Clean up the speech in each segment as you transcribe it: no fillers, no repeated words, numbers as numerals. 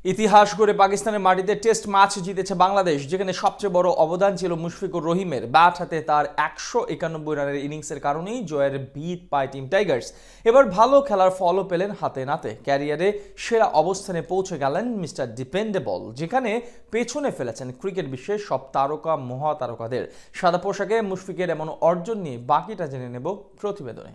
ইতিহাস গড়ে পাকিস্তানের মাটিতে টেস্ট ম্যাচ জিতেছে বাংলাদেশ, যেখানে সবচেয়ে বড় অবদান ছিল মুশফিকুর রহিমের। ব্যাট হাতে তার 191 রানের ইনিংসের কারণেই জয়ের ভিত পায় টিম টাইগার্স। এবার ভালো খেলার ফলও পেলেন হাতে নাতে। ক্যারিয়ারে সেরা অবস্থানে পৌঁছে গেলেন মিস্টার ডিপেন্ডেবল, যেখানে পেছনে ফেলেছেন ক্রিকেট বিশ্বের সব তারকা মহাতারকাদের। সাদা পোশাকে মুশফিকের এমন অর্জন নিয়ে বাকিটা জেনে নেব প্রতিবেদনে।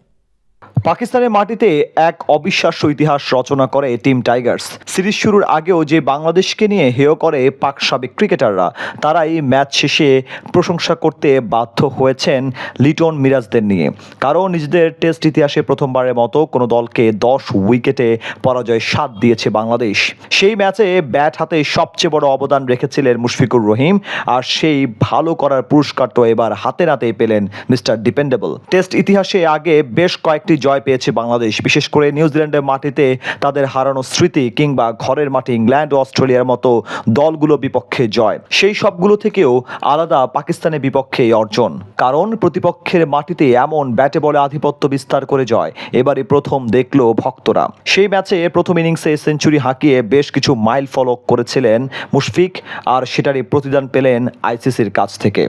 পাকিস্তানের মাটিতে এক অবিশ্বাস্য ইতিহাস রচনা করে টিম টাইগার্স। সিরিজ শুরুর আগেও যে বাংলাদেশকে নিয়ে হেয় করে পাক সাবেক ক্রিকেটাররা, তারাই ম্যাচ শেষে প্রশংসা করতে বাধ্য হয়েছেন লিটন মিরাজদের নিয়ে। কারণ নিজেদের টেস্ট ইতিহাসে প্রথমবারের মতো কোনো দলকে 10 উইকেটে পরাজয় স্বাদ দিয়েছে বাংলাদেশ। সেই ম্যাচে ব্যাট হাতে সবচেয়ে বড় অবদান রেখেছিলেন মুশফিকুর রহিম, আর সেই ভালো করার পুরস্কার তো এবার হাতে নাতেই পেলেন মিস্টার ডিপেন্ডেবল। টেস্ট ইতিহাসে আগে বেশ কয়েকটি জয় পেয়েছে বাংলাদেশ, বিশেষ করে নিউজিল্যান্ডের মাটিতে তাদের হারানো স্মৃতি, কিংবা ঘরের মাঠে ইংল্যান্ড ও অস্ট্রেলিয়ার মতো দলগুলো বিপক্ষে জয়। সেই সবগুলো থেকেও আলাদা পাকিস্তানের বিপক্ষে অর্জন, কারণ প্রতিপক্ষের মাটিতে এমন ব্যাটে বলে আধিপত্য বিস্তার করে জয় এবারে প্রথম দেখলো ভক্তরা। সেই ম্যাচে প্রথম ইনিংসে সেঞ্চুরি হাঁকিয়ে বেশ কিছু মাইল ফলক করেছিলেন মুশফিক, আর সেটারই প্রতিদান পেলেন আইসিসির কাছ থেকে।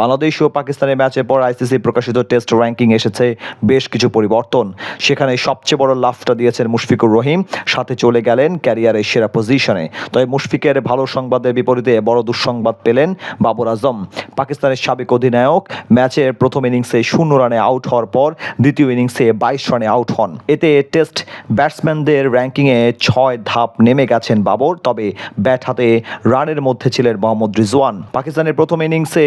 বাংলাদেশ ও পাকিস্তানের ম্যাচের পর আইসিসি প্রকাশিত টেস্ট র্যাঙ্কিং এসেছে বেশ কিছু পরিবর্তন। সেখানে সবচেয়ে বড় লাফটা দিয়েছেন মুশফিকুর রহিম, সাথে চলে গেলেন ক্যারিয়ারের সেরা পজিশনে। তবে মুশফিকের ভালো সংবাদের বিপরীতে বড় দুঃসংবাদ পেলেন বাবর আজম। পাকিস্তানের সাবেক অধিনায়ক ম্যাচের প্রথম ইনিংসে 0 রানে আউট হওয়ার পর দ্বিতীয় ইনিংসে 22 রানে আউট হন। এতে টেস্ট ব্যাটসম্যানদের র্যাঙ্কিংয়ে 6 ধাপ নেমে গেছেন বাবর। তবে ব্যাট হাতে রানের মধ্যে ছিলেন মোহাম্মদ রিজওয়ান। পাকিস্তানের প্রথম ইনিংসে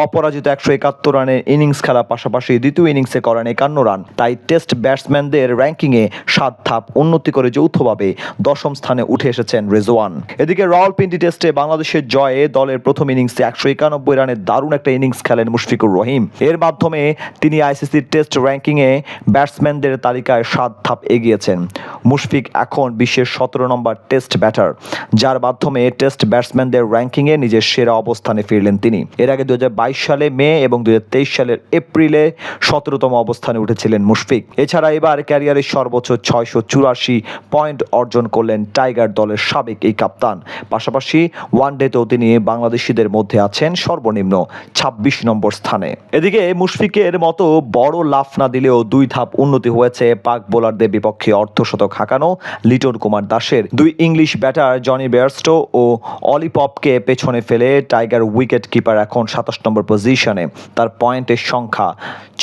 অপরাজিত 171 রানের ইনিংস খেলার পাশাপাশি দ্বিতীয় ইনিংসে করেন 51 রান। তাই টেস্ট ব্যাটসম্যানদের র্যাঙ্কিংয়ে 7 ধাপ উন্নতি করে যৌথভাবে 10ম স্থানে উঠে এসেছেন রিজওয়ান। এদিকে রাওয়ালপিন্ডি টেস্টে বাংলাদেশের জয়ে দলের প্রথম ইনিংসে 191 রানের দারুণ একটা ইনিংস খেলেন মুশফিকুর রহিম। এর মাধ্যমে তিনি আইসিসির টেস্ট র্যাঙ্কিংয়ে ব্যাটসম্যানদের তালিকায় 7 ধাপ এগিয়েছেন। মুশফিক এখন বিশ্বের 17 নম্বর টেস্ট ব্যাটার, যার মাধ্যমে টেস্ট ব্যাটসম্যানদের র্যাঙ্কিংয়ে নিজের সেরা অবস্থানে ফিরলেন তিনি। এর আগে 2022 সালে মে এবং 2023 সালের এপ্রিলে 17তম অবস্থানে উঠেছিলেন মুশফিক। এছাড়া এবার ক্যারিয়ারের সর্বোচ্চ 684 পয়েন্ট অর্জন করলেন টাইগার দলের সাবেক এই কাপ্তান। পাশাপাশি ওয়ানডেতেও তিনি বাংলাদেশিদের মধ্যে আছেন সর্বনিম্ন 26 নম্বর স্থানে। এদিকে মুশফিকের মতো বড় লাফ না দিলেও 2 ধাপ উন্নতি হয়েছে পাক বোলারদের বিপক্ষে অর্ধশতক হাঁকানো লিটন কুমার দাসের। 2 ইংলিশ ব্যাটার জনি বেয়ারস্টো ও অলি পপকে পেছনে ফেলে টাইগার উইকেট কিপার এখন 27 নম্বর পজিশনে। তার পয়েন্টের সংখ্যা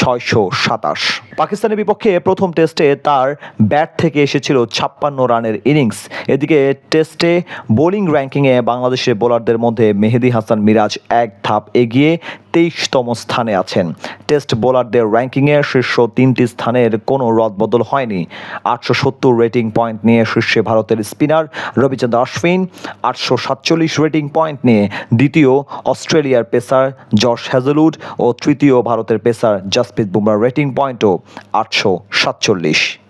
627। পাকিস্তানের বিপক্ষে প্রথম টেস্টে তার ব্যাট থেকে এসেছিল 56 রানের ইনিংস। এদিকে টেস্টে বোলিং র্যাঙ্কিংয়ে বাংলাদেশের বোলারদের মধ্যে মেহেদী হাসান মিরাজ 1 ধাপ এগিয়ে 23তম স্থানে আছেন। টেস্ট বোলারদের র্যাঙ্কিংয়ে শীর্ষ 3টি স্থানের কোনো রদবদল হয়নি। 870 রেটিং পয়েন্ট নিয়ে শীর্ষে ভারতের spinner Ravichandra Ashwin, 847 rating point নিয়ে দ্বিতীয় অস্ট্রেলিয়ার পেসার জশ হ্যাজেলউড ও তৃতীয় ভারতের পেসার জসপ্রীত বুমরাহ রেটিং পয়েন্টও 847।